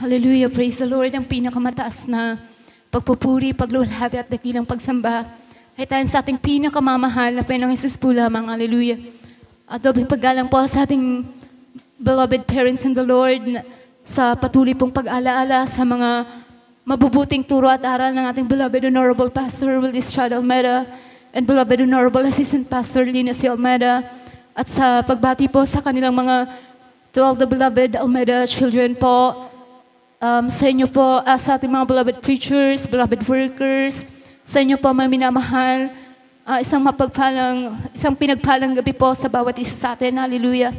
Hallelujah, praise the Lord. Ang pinakamataas na pagpupuri, paglulhati at dakilang pagsamba ay tayo sa ating pinakamamahal na Panginoong Hesus po lamang. Hallelujah. At dobing paggalang po sa ating beloved parents in the Lord sa patuloy pong pag-alaala sa mga mabubuting turo at aral ng ating beloved Honorable Pastor Willis Chad Almeida and beloved Honorable Assistant Pastor Lina C. Almeida at sa pagbati po sa kanilang mga to all the beloved Almeida children po, sa inyo po, sa ating mga beloved preachers, beloved workers, sa inyo po mga minamahal, isang pinagpalang gabi po sa bawat isa sa atin. Hallelujah.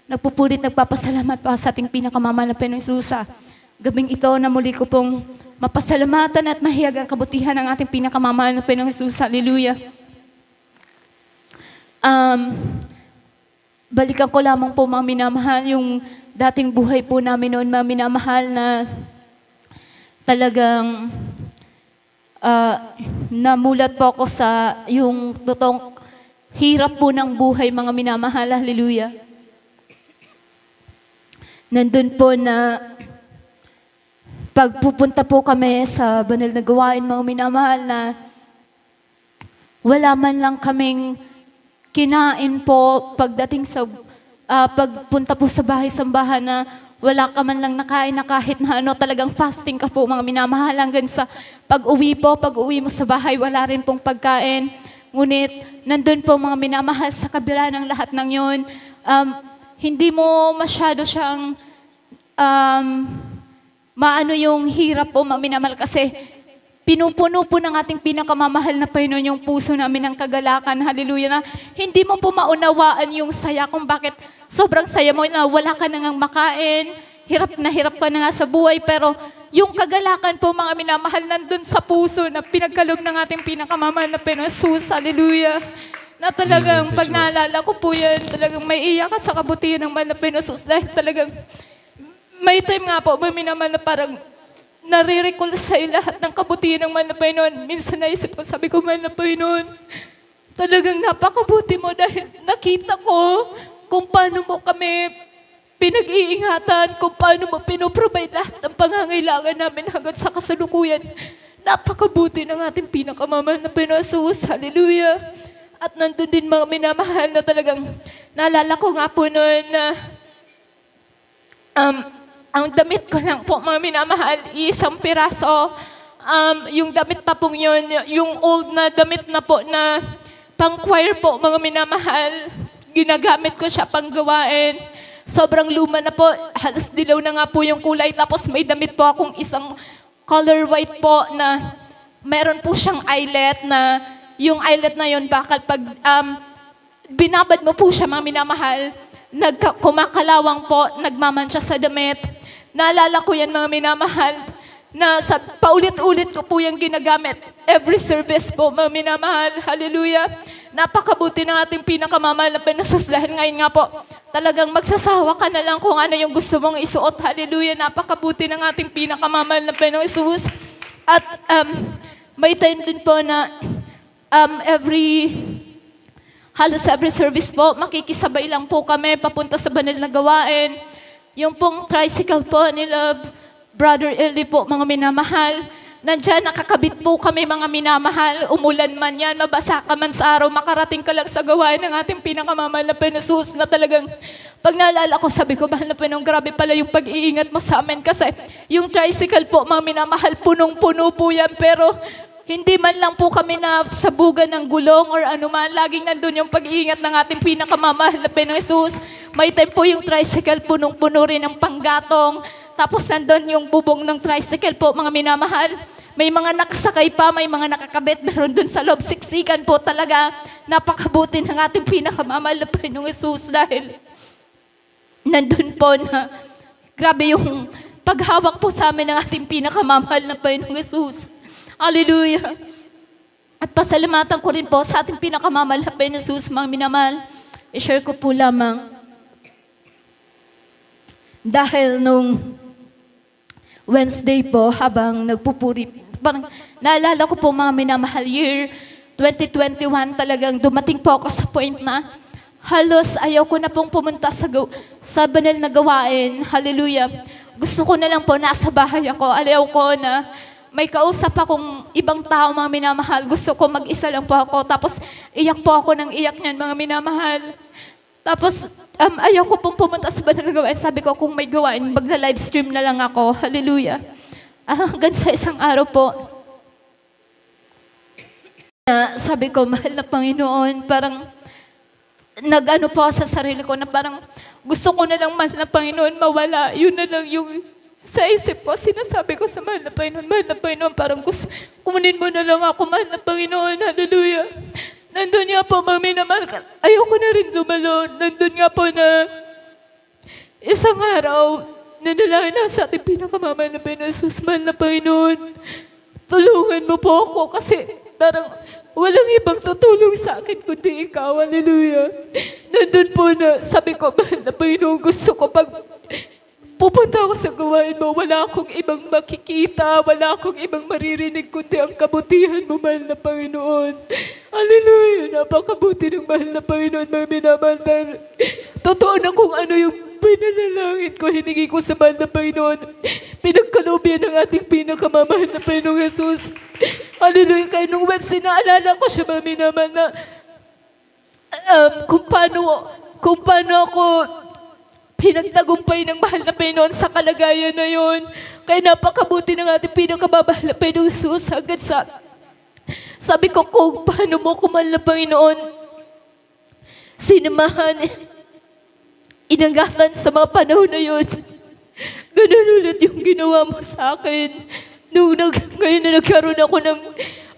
Nagpupulit, nagpapasalamat po sa ating pinakamamahal na Panginoong Hesus. Gabing ito na muli ko pong mapasalamatan at mahiyag ang kabutihan ng ating pinakamamahal na Panginoong Hesus. Hallelujah. Balikan ko lamang po mga minamahal yung dating buhay po namin noon, mga minamahal na talagang namulat po ako sa yung totoong hirap po ng buhay, mga minamahal. Hallelujah. Nandun po na pagpupunta po kami sa banal na gawain, mga minamahal, na wala man lang kaming kinain po pagdating sa pagpunta po sa bahay-sambahan, na wala ka man lang nakain na kahit na ano, talagang fasting ka po, mga minamahal, hanggang sa pag-uwi mo sa bahay, wala rin pong pagkain. Ngunit, nandun po mga minamahal, sa kabila ng lahat ng yun, hindi mo masyado siyang maano yung hirap po, mga minamahal, kasi pinupuno po ng ating pinakamamahal na Panginoon yung puso namin ng kagalakan. Hallelujah, na hindi mo po maunawaan yung saya kung bakit sobrang saya mo na wala ka na ngang makain, hirap ka na nga sa buhay, pero yung kagalakan po, mga minamahal, nandun sa puso na pinagkaloob ng ating pinakamamahal na Panginoon Hesus. Hallelujah. Na talagang pag naalala ko po yan, talagang may iyak ka sa kabutihan ng mahal na Panginoon Hesus, dahil talagang may time nga po, mga minamahal, na parang nare-recall sa'yo lahat ng kabutihan ng mahal na Panginoon. Minsan naisip ko, sabi ko, mahal na Panginoon, talagang napakabuti mo, dahil nakita ko kung paano mo kami pinag-iingatan, kung paano mo pinoprovide lahat ng pangangailangan namin hanggang sa kasalukuyan. Napakabuti ng ating pinakamamahal na Panginoon Hesus. Hallelujah. At nandun din, mga minamahal, na talagang naalala ko nga po noon na ang damit ko lang po, mga minamahal, isang piraso. Yung damit pa pong yun, yung old na damit na po na pang-choir po, mga minamahal. Ginagamit ko siya pang gawain. Sobrang luma na po, halos dilaw na nga po yung kulay. Tapos may damit po akong isang color white po na meron po siyang eyelet, na yung eyelet na yun, bakal pag binabad mo po siya, mga minamahal, kumakalawang po, nagmamansya sa damit. Naalala ko yan, mga minamahal, na sa paulit-ulit ko po yung ginagamit. Every service po, mga minamahal. Hallelujah. Napakabuti ng ating pinakamamahal na Panginoon Hesus, dahil ngayon nga po, talagang magsasawa ka na lang kung ano yung gusto mong isuot. Hallelujah. Napakabuti ng ating pinakamamahal na Panginoon Hesus. At may time din po na halos every service po, makikisabay lang po kami papunta sa banal na gawain. Yung pong tricycle po nila Brother Eli po, mga minamahal, nandyan, nakakabit po kami, mga minamahal. Umulan man yan, mabasa ka man sa araw, makarating ka lang sa gawain ng ating pinakamamahal na Panginoon Hesus, na talagang pag naalala ko, sabi ko, mahal na Panginoon, grabe pala yung pag-iingat mo sa amin, kasi yung tricycle po, mga minamahal, punong-puno po yan, pero hindi man lang po kami na sabugan ng gulong or anuman. Laging nandun yung pag-iingat ng ating pinakamamahal na Panginoong Hesus. May time po yung tricycle, punong-puno rin ng panggatong. Tapos nandun yung bubong ng tricycle po, mga minamahal. May mga nakasakay pa, may mga nakakabit. Meron dun sa loob, siksikan po talaga. Napakabuti ng ating pinakamamahal na Panginoong Hesus, dahil nandun po na grabe yung paghawak po sa amin ng ating pinakamamahal na Panginoong Hesus. Hallelujah. At pasalamatan ko rin po sa ating pinakamamahal na Panginoong Hesus, mga minamahal. I-share ko po lamang. Dahil nung Wednesday po, habang nagpupuri, parang naalala ko po, mga minamahal, year 2021, talagang dumating po ako sa point na halos ayaw ko na pong pumunta sa banal na gawain. Hallelujah. gusto ko na lang po nasa bahay ako. Ayaw ko na may kausap akong ibang tao, mga minamahal. Gusto ko mag-isa lang po ako. Tapos iyak po ako ng iyak niyan, mga minamahal. Tapos ayaw ko pong pumunta sa banal na gawain. Sabi ko, kung may gawain, magla-livestream na lang ako. Hallelujah. Hanggang sa isang araw po, sabi ko, mahal na Panginoon, parang nag-ano po sa sarili ko na parang gusto ko na lang, mahal na Panginoon, mawala. Yun na lang yung sa isip ko, sinasabi ko sa mahal na Panginoon, parang kunin mo na lang ako, mahal na Panginoon, hallelujah. Nandun nga po, mami naman, ayoko na rin lumalon. Nandun nga po na isang araw, nanalangin na sa ating pinakamamahal na Panginoon, mahal na Panginoon, tulungan mo po ako kasi parang walang ibang tutulong sa akin kundi ikaw, hallelujah. Nandun po na, sabi ko, mahal na Panginoon, gusto ko pag pupunta ako sa gawain mo, wala akong ibang makikita, wala akong ibang maririnig kundi ang kabutihan mo, mahal na Panginoon. Hallelujah, napakabuti ng mahal na Panginoon, mga minamahal. Totoo na kung ano yung pinanalangin ko, hiningi ko sa mahal na Panginoon. Pinagkaloob ng ating pinakamamahal na Panginoong Jesus. Hallelujah, kaya nung Wednesday, naalala ko siya, mga minamahal, na kung paano ako pinagtagumpay ng mahal na Panginoon sa kalagayan na yon. Kaya napakabuti ng ating pinakamamahal na Panginoong Jesus hanggang sa sabi ko, kung paano mo ko mahal na Panginoon sinamahan, inangatan sa mga panahon na yun. Ganun ulit yung ginawa mo sa akin. Ngayon na nagkaroon ako ng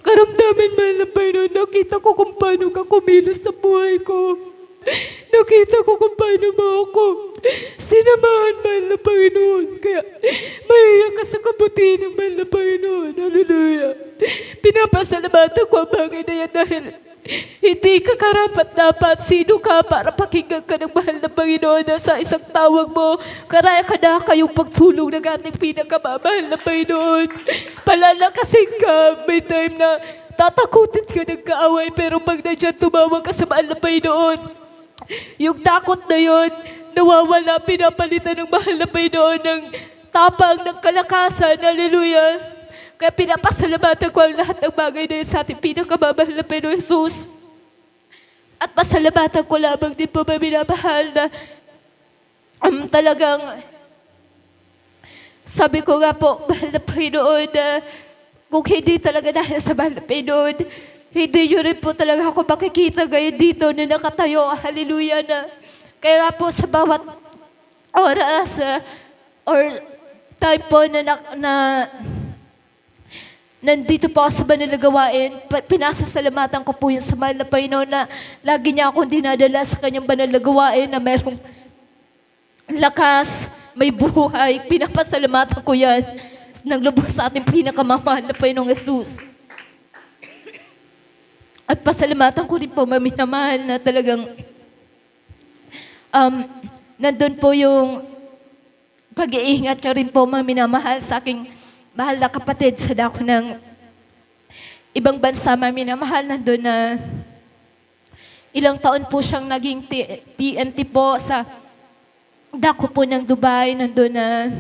karamdaman, mahal na Panginoon, nakita ko kung paano ka kumilos sa buhay ko. Nakita ko kung paano mo ako sinamahan, mahal na Panginoon. Kaya maiyak ka sa kabutihan ng mahal na Panginoon. Hallelujah. Pinapasalamatan ko ang bagay na yan dahil hindi ka karapat-dapat. Sino ka para pakinggan ka ng mahal na Panginoon na sa isang tawag mo? Karaya-kada kayong pagtulong ng ating pinakamamahal na Panginoon. Palalakasin ka. May time na tatakutin ka ng kaaway, pero pag nandiyan tumawag ka sa mahal na Panginoon, yung takot na yun, nawawala, pinapalitan ng mahal na Panginoon ng tapang, ng kalakasan. Hallelujah. Kaya pinapasalamatan ko ang lahat ng bagay na yun sa ating pinakamamahal na Panginoon Jesus. At pasalamatan ko lamang din po, minamahal, na talagang sabi ko nga po, mahal na Panginoon, na kung hindi talaga dahil sa mahal na Panginoon, hindi nyo rin po talaga ako makikita ngayon dito na nakatayo. Hallelujah na. Kaya nga po sa bawat oras or time po na nandito po ako sa banal na gawain, pinasasalamatan ko po yun sa mahal na Panginoon na lagi niya akong dinadala sa kanyang banal na gawain na merong lakas, may buhay. Pinapasalamatan ko yan ng lubos sa ating pinakamamahal na Panginoong Jesus. At pasalamatan ko rin po, maminamahal, na talagang nandun po yung pag-iingat niya rin po, maminamahal, sa aking mahal na kapatid sa dako ng ibang bansa, maminamahal. Nandun na ilang taon po siyang naging TNT po sa dako po ng Dubai. Nandun na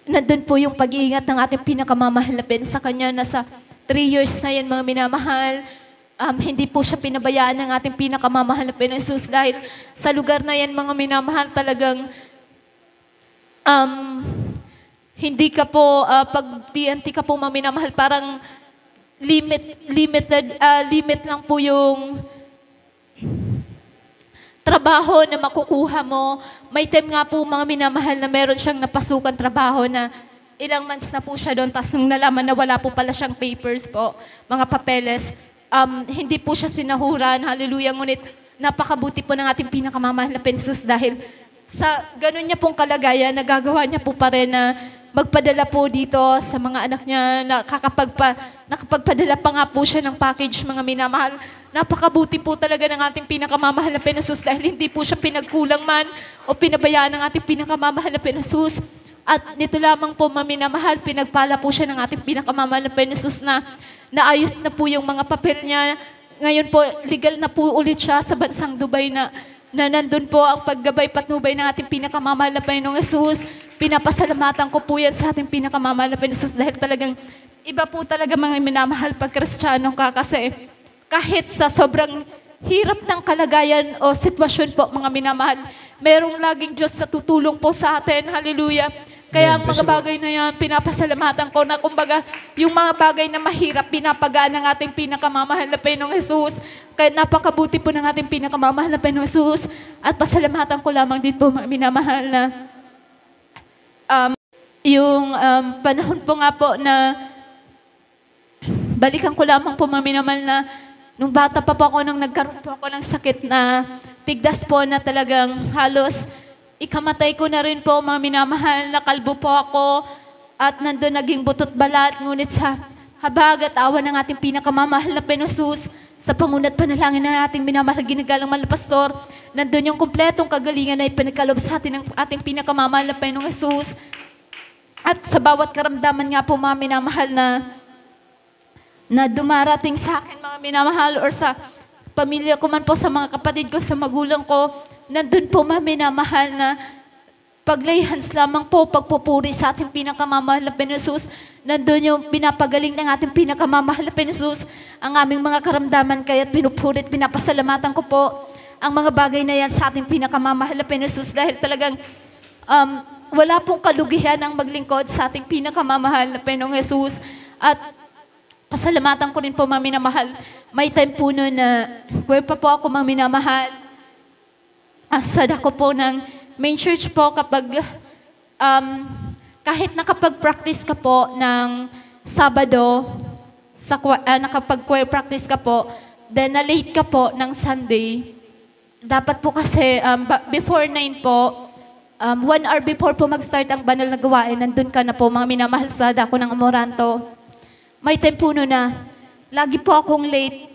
nandun po yung pag-iingat ng ating pinakamamahal na sa kanya. Nasa 3 years na yan, mga minamahal. Hindi po siya pinabayaan ng ating pinakamamahal na Jesus dahil sa lugar na yan, mga minamahal, talagang hindi ka po, pag TNT ka po, mga minamahal, parang limit lang po yung trabaho na makukuha mo. May time nga po, mga minamahal, na meron siyang napasukan trabaho na ilang months na po siya doon, tapos nung nalaman na wala po pala siyang papers po, mga papeles, hindi po siya sinahuran. Hallelujah. Ngunit napakabuti po ng ating pinakamamahal na Jesus dahil sa ganun niya pong kalagayan, nagagawa niya po pa rin na magpadala po dito sa mga anak niya, nakapagpadala pa nga po siya ng package, mga minamahal. Napakabuti po talaga ng ating pinakamamahal na Jesus dahil hindi po siya pinagkulang man o pinabayaan ng ating pinakamamahal na Jesus. At nito lamang po, maminamahal, pinagpala po siya ng ating pinakamamahal na Jesus na naayos na po yung mga papel niya. Ngayon po, legal na po ulit siya sa bansang Dubai na na nandun po ang paggabay patnubay ng ating pinakamamahal na Panginoong Jesus. Pinapasalamatan ko po yan sa ating pinakamamahal na Panginoong Jesus dahil talagang iba po talaga mga minamahal pag Kristiyano ka kasi kahit sa sobrang hirap ng kalagayan o sitwasyon po mga minamahal, merong laging Diyos na tutulong po sa atin. Hallelujah. Kaya ang mga bagay na yan, pinapasalamatan ko na kumbaga, yung mga bagay na mahirap, pinapagaan ng ating pinakamamahal na Panginoong Jesus. Kaya napakabuti po ng ating pinakamamahal na Panginoong Jesus. At pasalamatan ko lamang din po, minamahal na panahon po nga po na balikan ko lamang po, minamahal na nung bata pa po ako, nung nagkaroon po ako ng sakit na tigdas po na talagang halos ikamatay ko na rin po, mga minamahal, nakalbo po ako at nandun naging butot balat. Ngunit sa habag at awa ng ating pinakamamahal na Panginoong Jesus, sa pangunat panalangin ng ating minamahal ginagalang mahal na pastor, nandun yung kumpletong kagalingan na ipinagkaloob sa atin ng ating pinakamamahal na Panginoong Jesus. At sa bawat karamdaman nga po, mga minamahal, na dumarating sa akin, mga minamahal, or sa pamilya ko man po, sa mga kapatid ko, sa magulang ko, nandun po, mga minamahal, na paglayhans lamang po, pagpupuri sa ating pinakamamahal na Panginoong Jesus. Nandun yung pinapagaling ng ating pinakamamahal na Panginoong Jesus ang aming mga karamdaman, kaya't pinupurit, pinapasalamatan ko po ang mga bagay na yan sa ating pinakamamahal na Panginoong Jesus dahil talagang wala pong kalugihan ang maglingkod sa ating pinakamamahal na Panginoong Jesus. At pasalamatan ko rin po, mga minamahal, may time po noon na where pa po ako, mga minamahal, asad ako po ng main church po kapag kahit nakapag-practice ka po ng Sabado, nakapag-choir practice ka po, then na-late ka po ng Sunday, dapat po kasi before 9 po, 1 hour before po mag-start ang banal na gawain, nandun ka na po, mga minamahal, sa dako ng Amoranto. May time po noon na lagi po akong late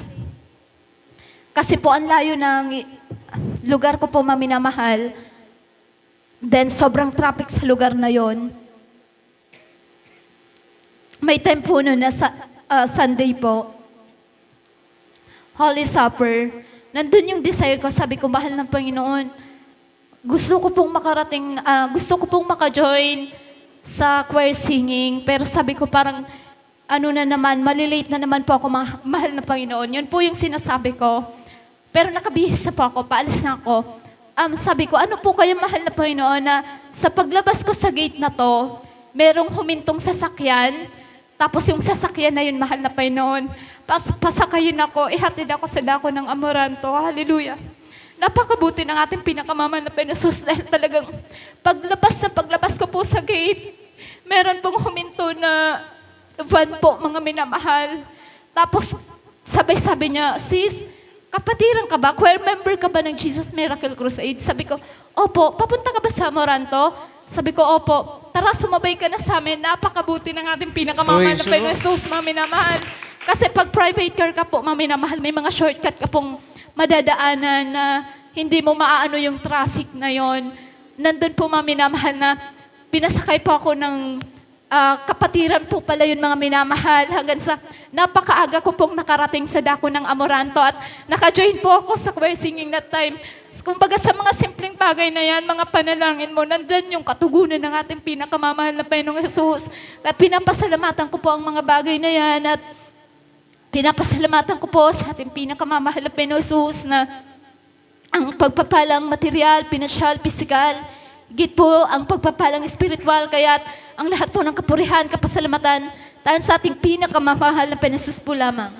kasi po ang layo ng lugar ko po, mga minamahal. Then, sobrang traffic sa lugar na yon. May time po noon na Sunday po, Holy Supper. Nandun yung desire ko, sabi ko, mahal ng Panginoon, gusto ko pong makarating, gusto ko pong maka-join sa choir singing. Pero sabi ko parang, malilate na naman po ako, mahal na Panginoon. Yun po yung sinasabi ko. Pero nakabihis na po ako, paalis na ako. Sabi ko, ano po kayo, mahal na Panginoon, na sa paglabas ko sa gate na to, merong humintong sasakyan, tapos yung sasakyan na yun, mahal na Panginoon, pasakayin ako, ihatid ako sa dako ng Amoranto. Hallelujah. Napakabuti ng ating pinakamamahal na Panginoon Jesus dahil talagang paglabas ko po sa gate, meron pong huminto na van po, mga minamahal. Tapos, sabay-sabi niya, sis, kapatiran ka ba? Choir member ka ba ng Jesus Miracle Crusade? Sabi ko, opo. Papunta ka ba sa Amoranto? Sabi ko, opo. Tara, sumabay ka na sa amin. Napakabuti ng ating pinakamamahal na Panginoon Jesus, mga minamahal. Kasi pag private car ka po, mga minamahal, may mga shortcut ka pong madadaanan na hindi mo maaano yung traffic na yon. Nandun po, mga minamahal, na pinasakay po ako ng kapatiran po pala yun, mga minamahal, hanggang sa napakaaga ko pong nakarating sa dako ng Amoranto at naka-join po ako sa choir singing that time. Kumbaga sa mga simpleng bagay na yan, mga panalangin mo, nandun yung katugunan ng ating pinakamamahal na Panginoong Jesus. At pinapasalamatan ko po ang mga bagay na yan at pinapasalamatan ko po sa ating pinakamamahal na Panginoong Jesus na ang pagpapalang material, pinasyal, pisikal, higit po ang pagpapalang espiritual, kaya't ang lahat po ng kapurihan, kapasalamatan, dahil sa ating pinakamamahal na Panginoon Jesus po lamang.